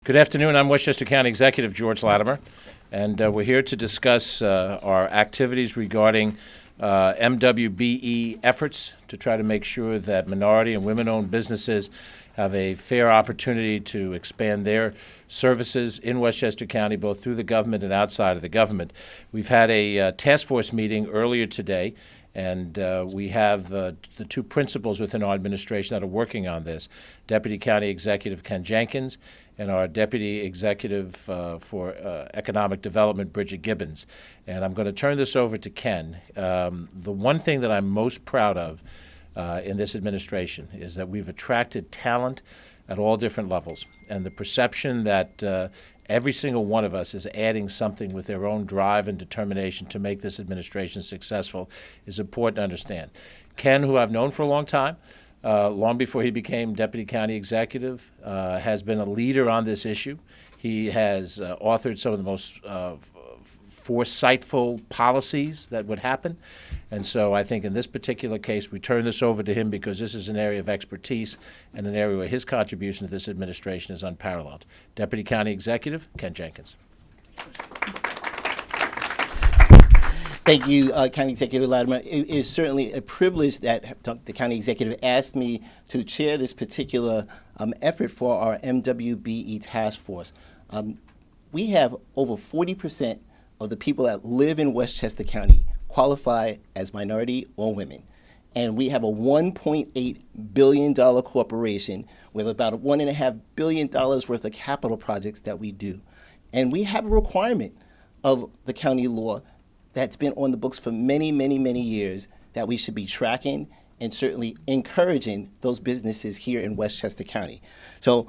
Good afternoon. I'm Westchester County Executive George Latimer, and we're here to discuss our activities regarding MWBE efforts to try to make sure that minority and women-owned businesses have a fair opportunity to expand their services in Westchester County, both through the government and outside of the government. We've had a task force meeting earlier today, and we have the two principals within our administration that are working on this, Deputy County Executive Ken Jenkins and our Deputy Executive for Economic Development, Bridget Gibbons. And I'm going to turn this over to Ken. The one thing that I'm most proud of in this administration is that we've attracted talent at all different levels. And the perception that every single one of us is adding something with their own drive and determination to make this administration successful is important to understand. Ken, who I've known for a long time, long before he became Deputy County Executive, has been a leader on this issue. He has authored some of the most foresightful policies that would happen. And so I think in this particular case, we turn this over to him because this is an area of expertise and an area where his contribution to this administration is unparalleled. Deputy County Executive Ken Jenkins. Thank you, County Executive Latimer. It is certainly a privilege that the County Executive asked me to chair this particular effort for our MWBE task force. We have over 40% of the people that live in Westchester County qualify as minority or women. And we have a $1.8 billion corporation with about $1.5 billion worth of capital projects that we do. And we have a requirement of the county law that's been on the books for many, many, many years that we should be tracking and certainly encouraging those businesses here in Westchester County. So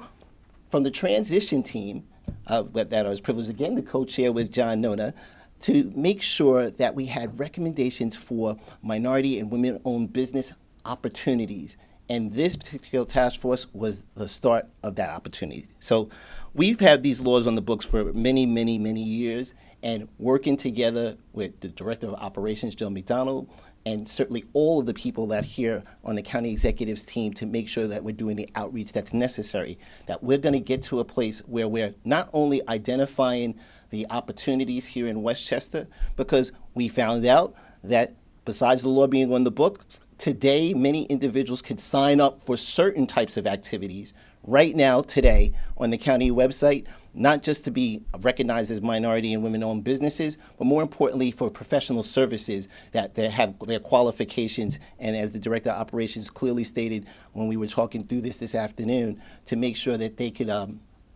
from the transition team, that I was privileged again to co-chair with John Nona, to make sure that we had recommendations for minority and women-owned business opportunities. And this particular task force was the start of that opportunity. So we've had these laws on the books for many, many, many years, and working together with the Director of Operations, Joe McDonald, and certainly all of the people that are here on the County Executives team to make sure that we're doing the outreach that's necessary, that we're going to get to a place where we're not only identifying the opportunities here in Westchester, because we found out that besides the law being on the books, today many individuals could sign up for certain types of activities right now, today, on the county website, not just to be recognized as minority and women-owned businesses, but more importantly for professional services that they have their qualifications, and as the Director of Operations clearly stated when we were talking through this afternoon, to make sure that they could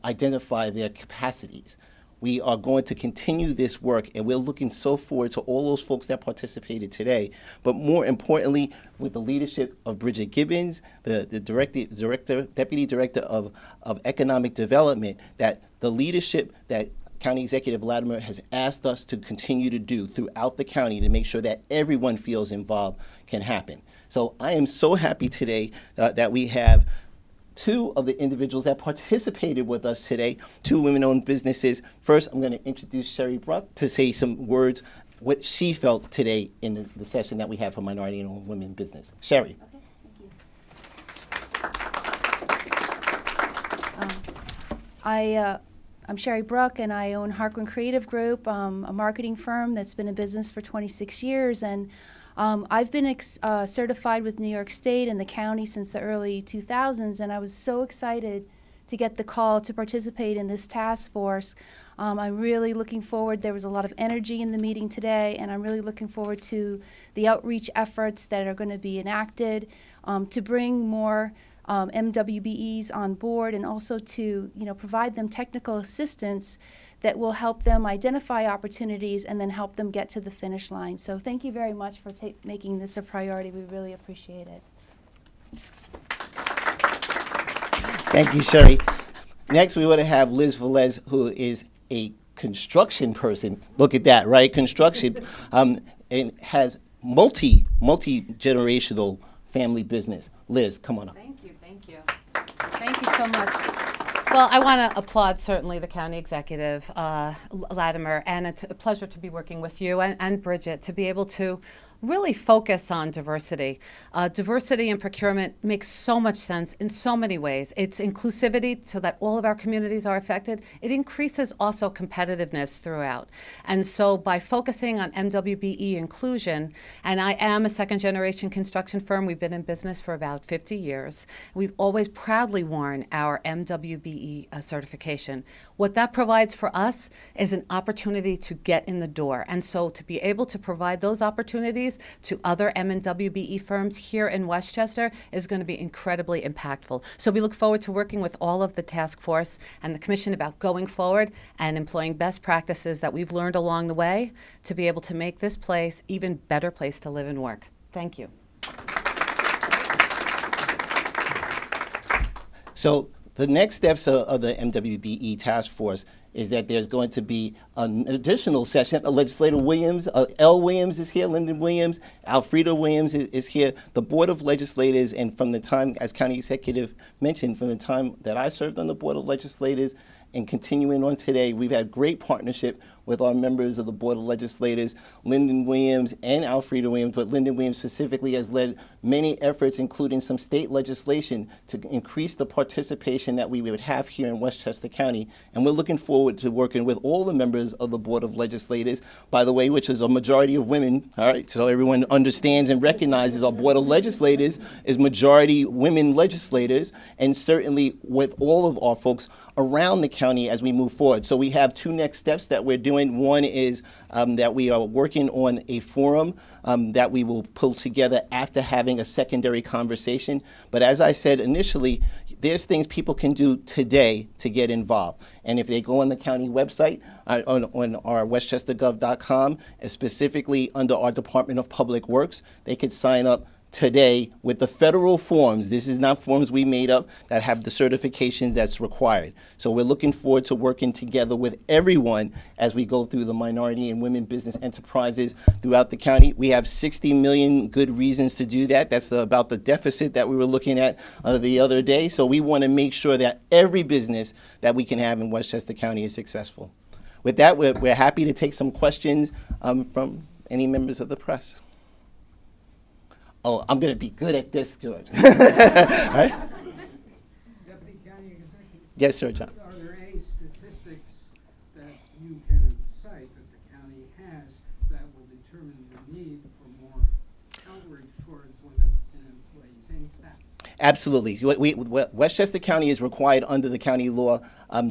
identify their capacities. We are going to continue this work, and we're looking so forward to all those folks that participated today. But more importantly, with the leadership of Bridget Gibbons, the Deputy Director of Economic Development, that the leadership that County Executive Latimer has asked us to continue to do throughout the county to make sure that everyone feels involved can happen. So I am so happy today that we have two of the individuals that participated with us today, two women-owned businesses. First, I'm going to introduce Sherry Bruck to say some words, what she felt today in the session that we had for minority and women business. Sherry. Okay, thank you. I'm Sherry Bruck, and I own Harkin Creative Group, a marketing firm that's been in business for 26 years. And I've been certified with New York State and the county since the early 2000s, and I was so excited to get the call to participate in this task force. I'm really looking forward. There was a lot of energy in the meeting today, and I'm really looking forward to the outreach efforts that are going to be enacted to bring more MWBEs on board, and also to provide them technical assistance that will help them identify opportunities and then help them get to the finish line. So thank you very much for making this a priority. We really appreciate it. Thank you, Sherry. Next, we want to have Liz Velez, who is a construction person. Look at that, right? Construction, and has multi-generational family business. Liz, come on up. Thank you, thank you. Thank you so much. Well, I want to applaud certainly the County Executive, Latimer, and it's a pleasure to be working with you and Bridget to be able to really focus on diversity. Diversity in procurement makes so much sense in so many ways. It's inclusivity so that all of our communities are affected. It increases also competitiveness throughout. And so by focusing on MWBE inclusion, and I am a second-generation construction firm. We've been in business for about 50 years. We've always proudly worn our MWBE certification. What that provides for us is an opportunity to get in the door. And so to be able to provide those opportunities to other MWBE firms here in Westchester is going to be incredibly impactful. So we look forward to working with all of the task force and the commission about going forward and employing best practices that we've learned along the way to be able to make this place even better place to live and work. Thank you. So the next steps of the MWBE task force is that there's going to be an additional session. Legislator Williams, L. Williams is here, Lyndon Williams, Alfreda Williams is here. The Board of Legislators, and from the time, as County Executive mentioned, from the time that I served on the Board of Legislators and continuing on today, we've had great partnership with our members of the Board of Legislators, Lyndon Williams and Alfreda Williams, but Lyndon Williams specifically has led many efforts, including some state legislation, to increase the participation that we would have here in Westchester County. And we're looking forward to working with all the members of the Board of Legislators, by the way, which is a majority of women, all right, so everyone understands and recognizes our Board of Legislators is majority women legislators, and certainly with all of our folks around the county as we move forward. So we have two next steps that we're doing. One is that we are working on a forum that we will pull together after having a secondary conversation. But as I said initially, there's things people can do today to get involved. And if they go on the county website, on our westchestergov.com, specifically under our Department of Public Works, they could sign up today with the federal forms. This is not forms we made up that have the certification that's required. So we're looking forward to working together with everyone as we go through the minority and women business enterprises throughout the county. We have 60 million good reasons to do that. That's about the deficit that we were looking at the other day. So we want to make sure that every business that we can have in Westchester County is successful. With that, we're happy to take some questions from any members of the press. Oh, I'm going to be good at this, George. All right? Deputy County Executive. Yes, sir, John. Are there any statistics that you can cite that the county has that will determine the need for more outreach towards women and employees? Any stats? Absolutely. Westchester County is required under the county law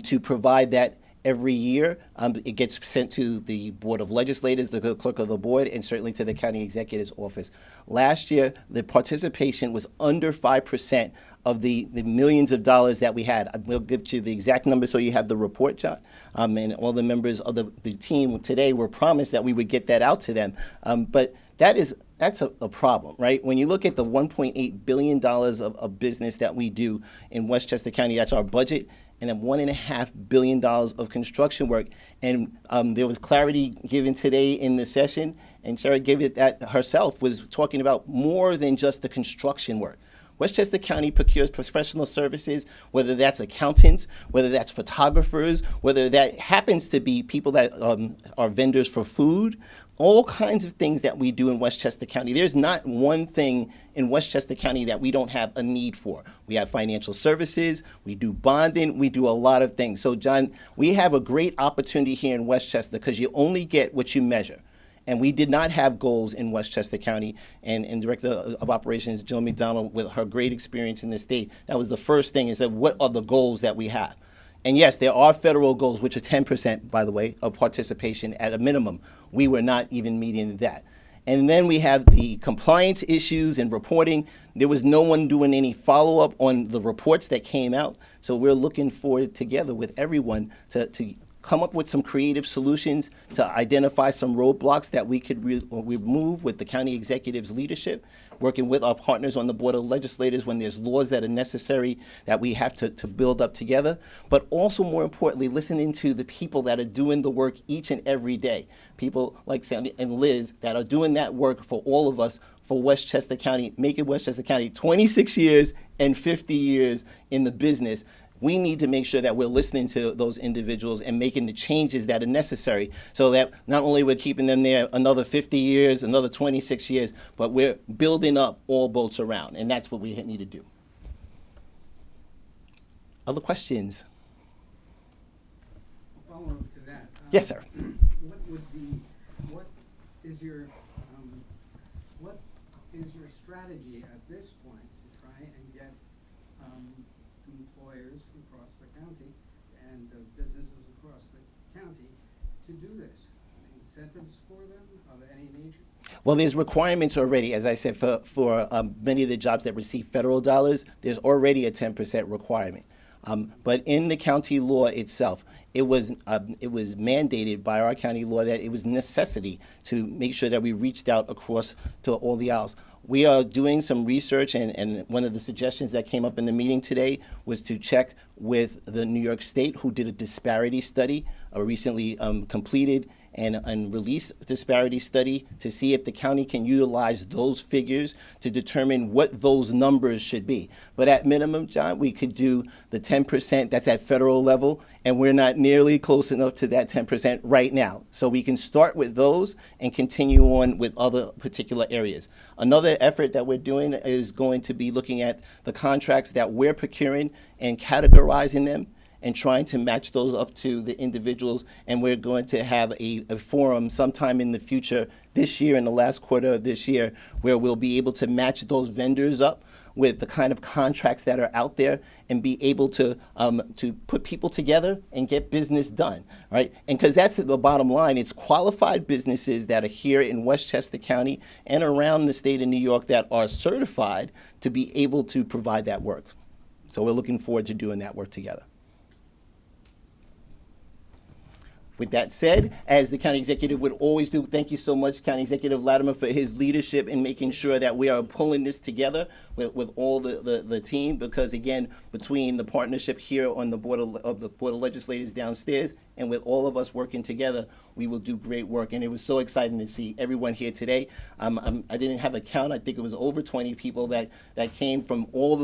to provide that every year. It gets sent to the Board of Legislators, the clerk of the board, and certainly to the county executive's office. Last year, the participation was under 5% of the millions of dollars that we had. We'll give you the exact number so you have the report, John. And all the members of the team today were promised that we would get that out to them. But that's a problem, right? When you look at the $1.8 billion of business that we do in Westchester County, that's our budget, and then $1.5 billion of construction work. And there was clarity given today in the session, and Sherry gave it that herself, was talking about more than just the construction work. Westchester County procures professional services, whether that's accountants, whether that's photographers, whether that happens to be people that are vendors for food, all kinds of things that we do in Westchester County. There's not one thing in Westchester County that we don't have a need for. We have financial services, we do bonding, we do a lot of things. So John, we have a great opportunity here in Westchester because you only get what you measure. And we did not have goals in Westchester County. And Director of Operations, Jill McDonald, with her great experience in the state, that was the first thing, is that what are the goals that we have? And yes, there are federal goals, which are 10%, by the way, of participation at a minimum. We were not even meeting that. And then we have the compliance issues and reporting. There was no one doing any follow-up on the reports that came out. So we're looking forward together with everyone to come up with some creative solutions to identify some roadblocks that we could remove with the county executive's leadership, working with our partners on the Board of Legislators when there's laws that are necessary that we have to build up together, but also more importantly, listening to the people that are doing the work each and every day. People like Sandy and Liz that are doing that work for all of us, for Westchester County, making Westchester County 26 years and 50 years in the business. we need to make sure that we're listening to those individuals and making the changes that are necessary so that not only we're keeping them there another 50 years, another 26 years, but we're building up all boats around. And that's what we need to do. Other questions? Follow up to that. Yes, sir. What is your strategy at this point to try and get employers across the county and businesses across the county to do this? Incentives for them of any nature? Well, there's requirements already, as I said, for many of the jobs that receive federal dollars, there's already a 10% requirement. But in the county law itself, it was mandated by our county law that it was necessity to make sure that we reached out across to all the aisles. We are doing some research, and one of the suggestions that came up in the meeting today was to check with the New York State, who did a disparity study, recently completed and released a disparity study to see if the county can utilize those figures to determine what those numbers should be. But at minimum, John, we could do the 10%, that's at federal level, and we're not nearly close enough to that 10% right now. So we can start with those and continue on with other particular areas. Another effort that we're doing is going to be looking at the contracts that we're procuring and categorizing them and trying to match those up to the individuals. And we're going to have a forum sometime in the future this year, in the last quarter of this year, where we'll be able to match those vendors up with the kind of contracts that are out there and be able to put people together and get business done, right? And because that's the bottom line, it's qualified businesses that are here in Westchester County and around the state of New York that are certified to be able to provide that work. So we're looking forward to doing that work together. With that said, as the county executive would always do, thank you so much, County Executive Latimer, for his leadership in making sure that we are pulling this together with all the team, because again, between the partnership here on the Board of Legislators downstairs and with all of us working together, we will do great work. And it was so exciting to see everyone here today. I didn't have a count. I think it was over 20 people that came from all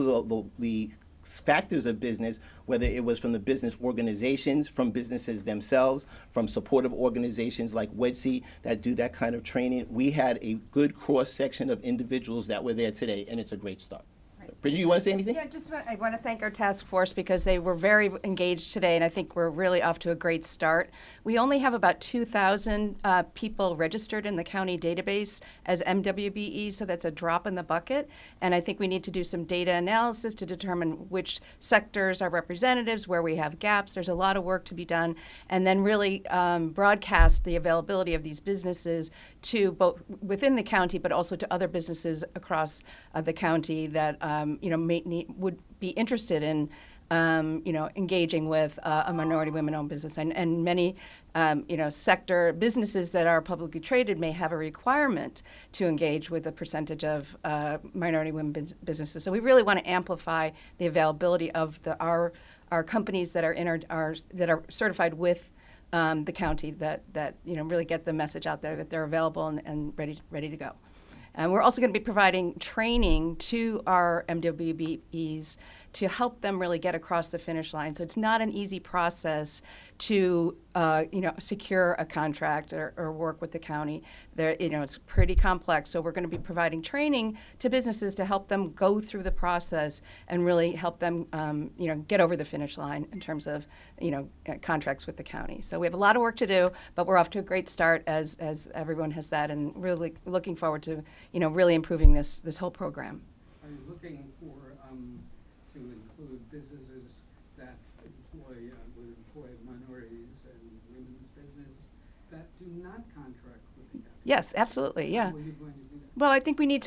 the factors of business, whether it was from the business organizations, from businesses themselves, from supportive organizations like WEDC that do that kind of training. We had a good cross-section of individuals that were there today, and it's a great start. Bridget, you want to say anything? Yeah, I want to thank our task force because they were very engaged today, and I think we're really off to a great start. We only have about 2,000 people registered in the county database as MWBE, so that's a drop in the bucket. And I think we need to do some data analysis to determine which sectors are representatives, where we have gaps. There's a lot of work to be done, and then really broadcast the availability of these businesses to both within the county, but also to other businesses across the county that would be interested in engaging with a minority women-owned business, and many sector businesses that are publicly traded may have a requirement to engage with a percentage of minority women businesses. So we really want to amplify the availability of our companies that are that are certified with the county that really get the message out there that they're available and ready to go. And we're also going to be providing training to our MWBEs to help them really get across the finish line. So it's not an easy process to secure a contract or work with the county. It's pretty complex. So we're going to be providing training to businesses to help them go through the process and really help them get over the finish line in terms of contracts with the county. So we have a lot of work to do, but we're off to a great start as everyone has said, and really looking forward to really improving this whole program. Are you looking for to include businesses that would employ minorities and women's business that do not contract with the county? Yes, absolutely. Yeah. How are you going to do that? Well, I think we need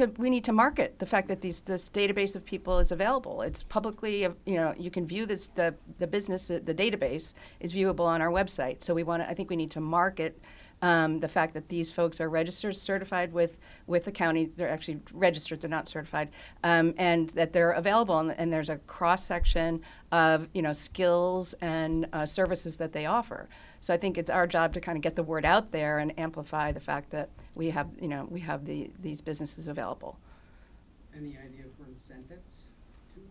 to market the fact that this database of people is available. It's publicly, you can view this. The business, the database is viewable on our website. So I think we need to market the fact that these folks are registered, certified with the county. They're actually registered, they're not certified, and that they're available. And there's a cross-section of skills and services that they offer. So I think it's our job to kind of get the word out there and amplify the fact that we have these businesses available. Any idea for incentives to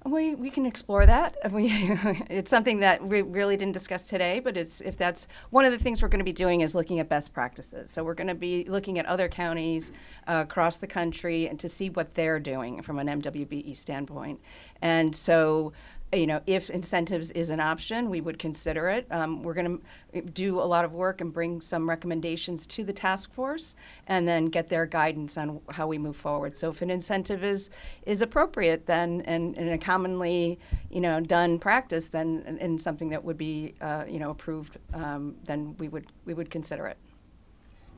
We can explore that. It's something that we really didn't discuss today, but if that's one of the things we're going to be doing is looking at best practices. So we're going to be looking at other counties across the country and to see what they're doing from an MWBE standpoint. And so, if incentives is an option, we would consider it. We're going to do a lot of work and bring some recommendations to the task force and then get their guidance on how we move forward. So if an incentive is appropriate, then and a commonly done practice, then and something that would be approved, then we would consider it.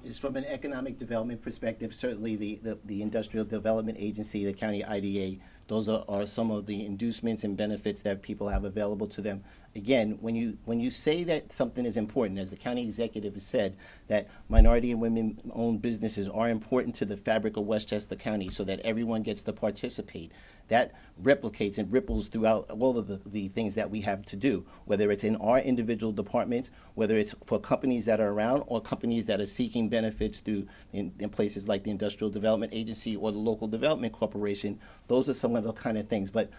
Is from an economic development perspective, certainly the Industrial Development Agency, the county IDA, those are some of the inducements and benefits that people have available to them. Again, when you say that something is important, as the county executive has said, that minority and women-owned businesses are important to the fabric of Westchester County so that everyone gets to participate, that replicates and ripples throughout all of the things that we have to do, whether it's in our individual departments, whether it's for companies that are around or companies that are seeking benefits through in places like the Industrial Development Agency or the Local Development Corporation. Those are some of the kind of things. But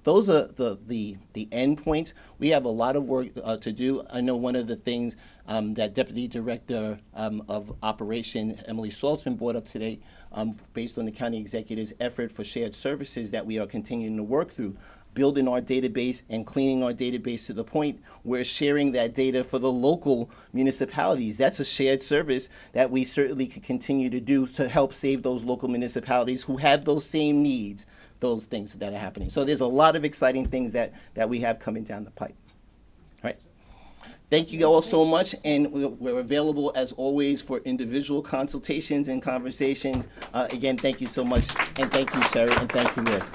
those are the end points. We have a lot of work to do. I know one of the things that Deputy Director of Operations, Emily Saltzman, brought up today, based on the county executive's effort for shared services that we are continuing to work through, building our database and cleaning our database to the point where sharing that data for the local municipalities. That's a shared service that we certainly could continue to do to help save those local municipalities who have those same needs, those things that are happening. So there's a lot of exciting things that we have coming down the pipe. All right. Thank you all so much, and we're available as always for individual consultations and conversations. Again, thank you so much, and thank you, Sherry, and thank you, Liz.